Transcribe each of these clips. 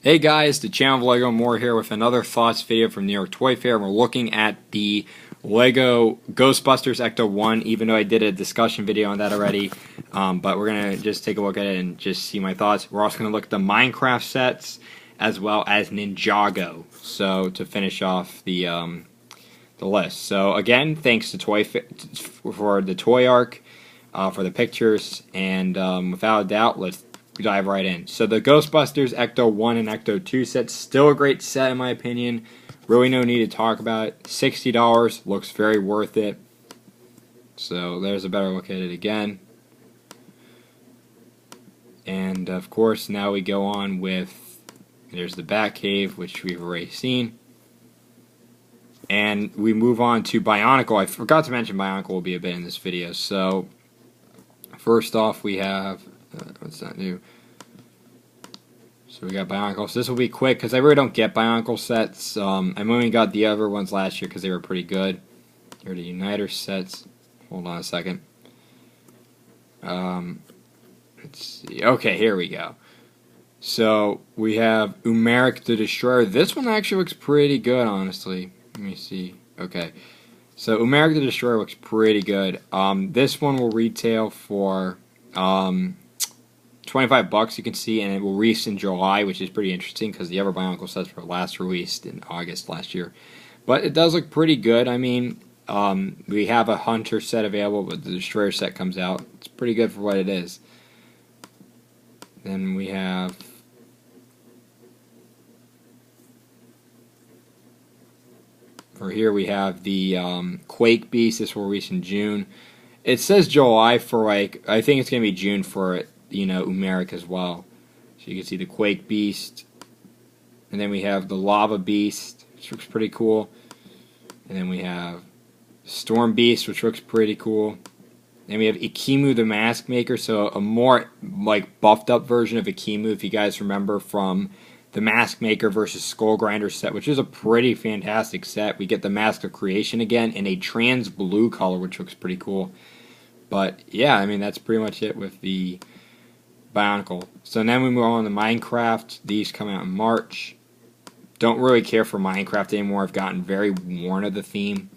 Hey guys, the channel of Lego More here with another thoughts video from New York Toy Fair. We're looking at the Lego Ghostbusters Ecto 1, even though I did a discussion video on that already. But we're going to just take a look at it and just see my thoughts. We're also going to look at the Minecraft sets as well as Ninjago. So to finish off the list. So again, thanks to Toy for the Toy Arc, for the pictures, and without a doubt, let's dive right in. So the Ghostbusters Ecto 1 and Ecto 2 sets, still a great set in my opinion. Really no need to talk about it. $60, looks very worth it. So there's a better look at it again. And of course now we go on with, there's the Batcave, which we've already seen. And we move on to Bionicle. I forgot to mention Bionicle will be a bit in this video. So first off we have what's that new? So we got Bionicle. So this will be quick because I really don't get Bionicle sets. I only got the other ones last year because they were pretty good. Here are the Uniter sets. Hold on a second. Let's see. Okay, here we go. So we have Umeric the Destroyer. This one actually looks pretty good, honestly. Let me see. Okay. So Umeric the Destroyer looks pretty good. This one will retail for $25, you can see, and it will release in July, which is pretty interesting because the other Bionicle sets were last released in August last year. But it does look pretty good. I mean, we have a Hunter set available, but the Destroyer set comes out. It's pretty good for what it is. Then we have for here we have the Quake Beast. This will release in June. It says July for, like, I think it's going to be June for it, you know, Umeric as well. So you can see the Quake Beast. And then we have the Lava Beast, which looks pretty cool. And then we have Storm Beast, which looks pretty cool. Then we have Ikimu the Mask Maker, so a more, like, buffed up version of Ikimu, if you guys remember from the Mask Maker versus Skull Grinder set, which is a pretty fantastic set. We get the Mask of Creation again in a trans blue color, which looks pretty cool. But yeah, I mean, that's pretty much it with the Bionicle. So then we move on to Minecraft. These come out in March. Don't really care for Minecraft anymore. I've gotten very worn of the theme.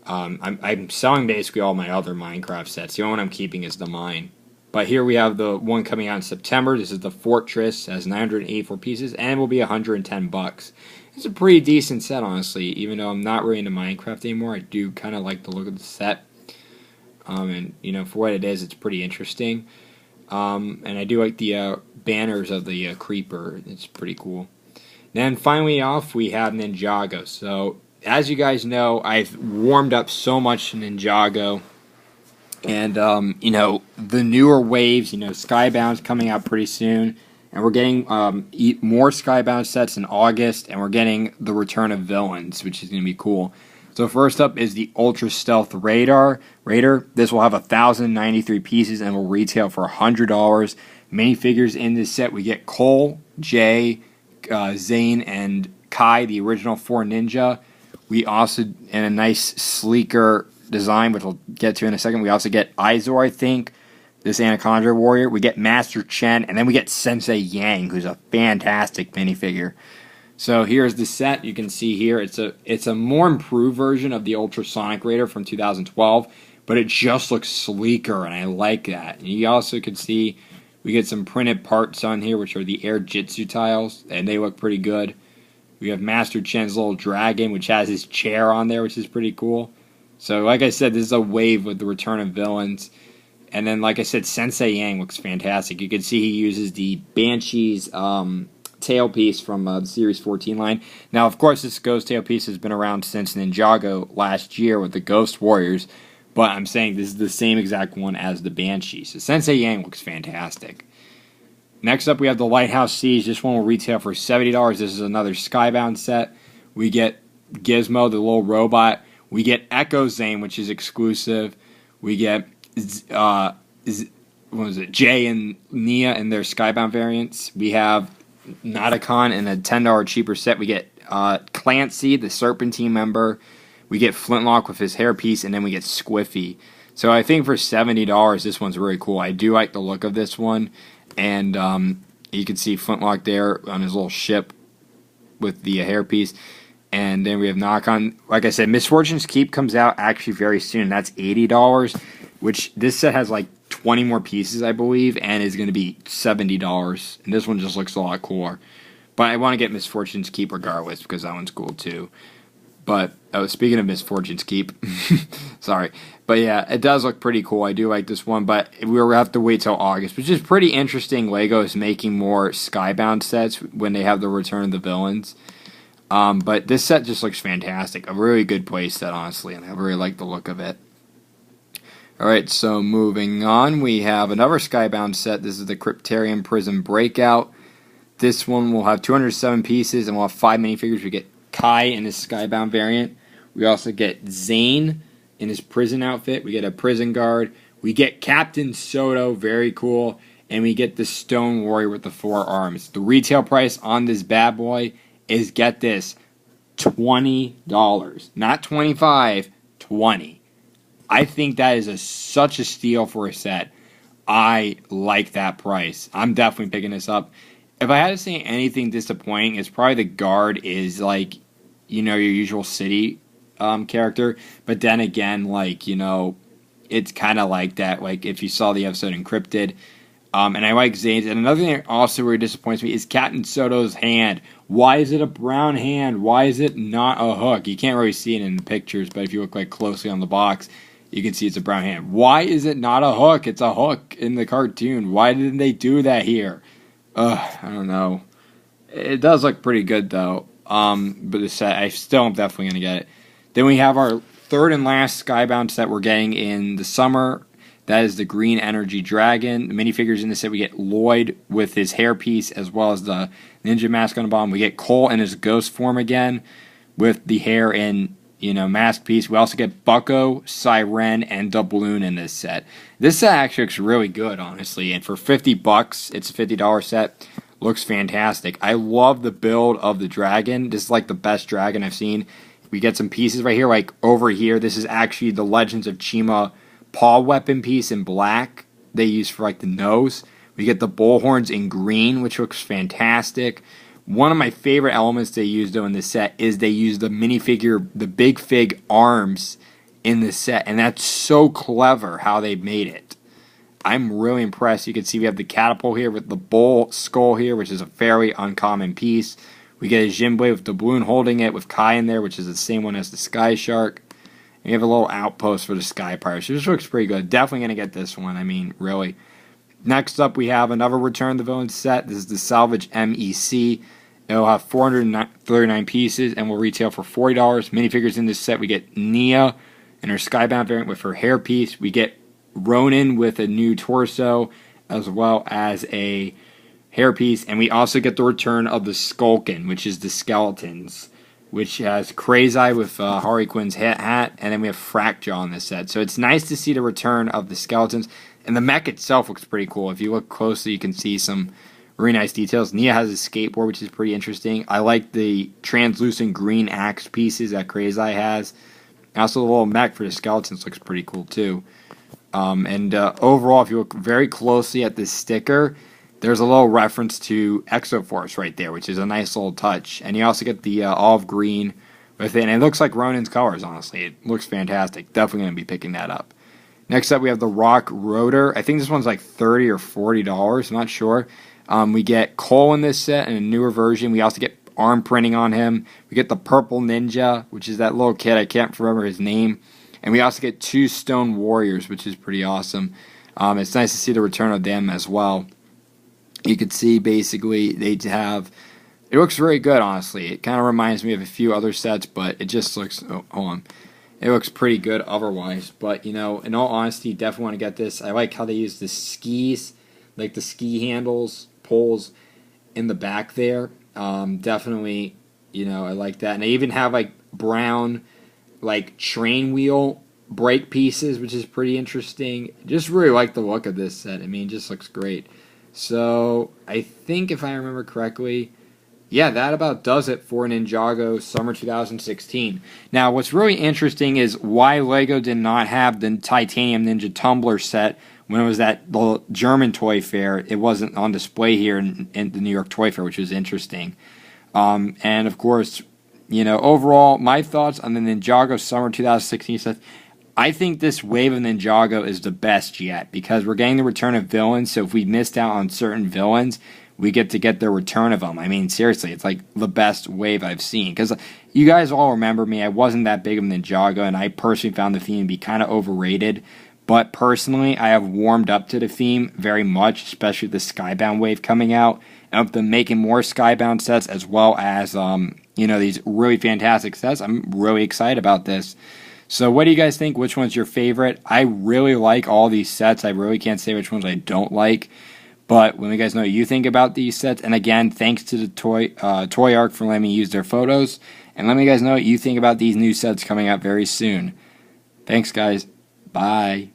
I'm selling basically all my other Minecraft sets. The only one I'm keeping is the Mine. But here we have the one coming out in September. This is the Fortress. It has 984 pieces and will be $110. It's a pretty decent set, honestly. Even though I'm not really into Minecraft anymore, I do kind of like the look of the set. And you know, for what it is, it's pretty interesting. And I do like the banners of the Creeper. It's pretty cool. Then finally off, we have Ninjago. So as you guys know, I've warmed up so much to Ninjago. And, you know, the newer waves, you know, Skybound's coming out pretty soon. And we're getting more Skybound sets in August. And we're getting the return of villains, which is going to be cool. So first up is the Ultra Stealth Raider. This will have 1,093 pieces and will retail for $100. Minifigures in this set, we get Cole, Jay, Zane, and Kai, the original 4 Ninja. We also, in a nice, sleeker design, which we'll get to in a second, we also get Izor, I think, this Anaconda Warrior. We get Master Chen, and then we get Sensei Yang, who's a fantastic minifigure. So here's the set. You can see here it's a more improved version of the Ultrasonic Raider from 2012, but it just looks sleeker, and I like that. And you also can see we get some printed parts on here, which are the Air Jitsu tiles, and they look pretty good. We have Master Chen's little dragon, which has his chair on there, which is pretty cool. So like I said, this is a wave with the return of villains. And then, like I said, Sensei Yang looks fantastic. You can see he uses the Banshee's tailpiece from the Series 14 line. Now, of course, this Ghost tailpiece has been around since Ninjago last year with the Ghost Warriors, but I'm saying this is the same exact one as the Banshee. So Sensei Yang looks fantastic. Next up, we have the Lighthouse Siege. This one will retail for $70. This is another Skybound set. We get Gizmo, the little robot. We get Echo Zane, which is exclusive. We get what was it? Jay and Nia in their Skybound variants. We have Nauticon in a $10 cheaper set. We get Clancy, the Serpentine member. We get Flintlock with his hairpiece, and then we get Squiffy. So I think for $70, this one's really cool. I do like the look of this one. And, You can see Flintlock there on his little ship with the hairpiece. And then we have Knock On. Like I said, Misfortune's Keep comes out actually very soon. That's $80, which this set has like 20 more pieces, I believe, and is going to be $70. And this one just looks a lot cooler. But I want to get Misfortune's Keep regardless because that one's cool too. But speaking of Misfortune's Keep, sorry. But yeah, it does look pretty cool. I do like this one, but we'll have to wait till August, which is pretty interesting. Lego is making more Skybound sets when they have the Return of the Villains. But this set just looks fantastic. A really good play set, honestly, and I really like the look of it. Alright, so moving on, we have another Skybound set. This is the Cryptarium Prison Breakout. This one will have 207 pieces, and we'll have 5 minifigures. We get Kai in his Skybound variant. We also get Zane in his prison outfit. We get a prison guard. We get Captain Soto, very cool. And we get the Stone Warrior with the 4 arms. The retail price on this bad boy is, get this, $20. Not $25, $20. I think that is such a steal for a set. I like that price. I'm definitely picking this up. If I had to say anything disappointing, it's probably the guard is like, you know, your usual city character. But then again, like, you know, it's kind of like that. Like if you saw the episode Encrypted. And I like Zane's. And another thing that also really disappoints me is Captain Soto's hand. Why is it a brown hand? Why is it not a hook? You can't really see it in the pictures, but if you look like closely on the box, you can see it's a brown hand. Why is it not a hook? It's a hook in the cartoon. Why didn't they do that here? I don't know. It does look pretty good though. But the set, I still am definitely going to get it. Then we have our third and last Skybound set we're getting in the summer. That is the Green Energy Dragon. The minifigures in this set, we get Lloyd with his hairpiece as well as the ninja mask on the bottom. We get Cole in his ghost form again with the hair and, you know, mask piece. We also get Bucko, Siren, and Doubloon in this set. This set actually looks really good, honestly. And for $50, it's a $50 set. Looks fantastic. I love the build of the dragon. This is like the best dragon I've seen. We get some pieces right here. Like over here, this is actually the Legends of Chima paw weapon piece in black they use for like the nose. We get the bull horns in green, which looks fantastic. One of my favorite elements they use though in this set is they use the minifigure, the Big Fig arms in this set, and that's so clever how they made it. I'm really impressed. You can see we have the catapult here with the bull skull here, which is a fairly uncommon piece. We get a Jinbei with the balloon holding it with Kai in there, which is the same one as the Sky Shark. And you have a little outpost for the Sky Pirates. This looks pretty good. Definitely going to get this one. I mean, really. Next up, we have another Return of the Villains set. This is the Salvage MEC. It'll have 439 pieces and will retail for $40. Minifigures in this set, we get Nia in her Skybound variant with her hairpiece. We get Ronin with a new torso as well as a hairpiece. And we also get the return of the Skulkin, which is the skeletons, which has Crazy with Harley Quinn's hat, and then we have Frackjaw in this set. So it's nice to see the return of the skeletons, and the mech itself looks pretty cool. If you look closely, you can see some really nice details. Nia has a skateboard, which is pretty interesting. I like the translucent green axe pieces that Crazy has. Also, the little mech for the skeletons looks pretty cool, too. Overall, if you look very closely at this sticker, there's a little reference to Exoforce right there, which is a nice little touch. And you also get the olive green with it. And it looks like Ronin's colors, honestly. It looks fantastic. Definitely going to be picking that up. Next up, we have the Rock Rotor. I think this one's like $30 or $40. I'm not sure. We get Cole in this set in a newer version. We also get arm printing on him. We get the Purple Ninja, which is that little kid. I can't remember his name. And we also get 2 Stone Warriors, which is pretty awesome. It's nice to see the return of them as well. You can see basically they have, it looks very good, honestly. It kind of reminds me of a few other sets, but it just looks, hold on. It looks pretty good otherwise. But, you know, in all honesty, definitely want to get this. I like how they use the skis, like the ski handles, poles in the back there. Definitely, you know, I like that. And they even have like brown, like train wheel brake pieces, which is pretty interesting. Just really like the look of this set. I mean, it just looks great. So, I think if I remember correctly, yeah, that about does it for Ninjago Summer 2016. Now, what's really interesting is why LEGO did not have the Titanium Ninja Tumbler set when it was at the German Toy Fair, it wasn't on display here in the New York Toy Fair, which was interesting. And of course, overall, my thoughts on the Ninjago Summer 2016 set. I think this wave of Ninjago is the best yet because we're getting the return of villains. So if we missed out on certain villains, we get to get the return of them. I mean, seriously, it's like the best wave I've seen. Because you guys all remember me, I wasn't that big of a Ninjago, and I personally found the theme to be kind of overrated. But personally, I have warmed up to the theme very much, especially the Skybound wave coming out. And with them making more Skybound sets as well as, these really fantastic sets, I'm really excited about this. So what do you guys think? Which one's your favorite? I really like all these sets. I really can't say which ones I don't like. But let me guys know what you think about these sets. And again, thanks to the Toy Arc for letting me use their photos. And let me guys know what you think about these new sets coming out very soon. Thanks, guys. Bye.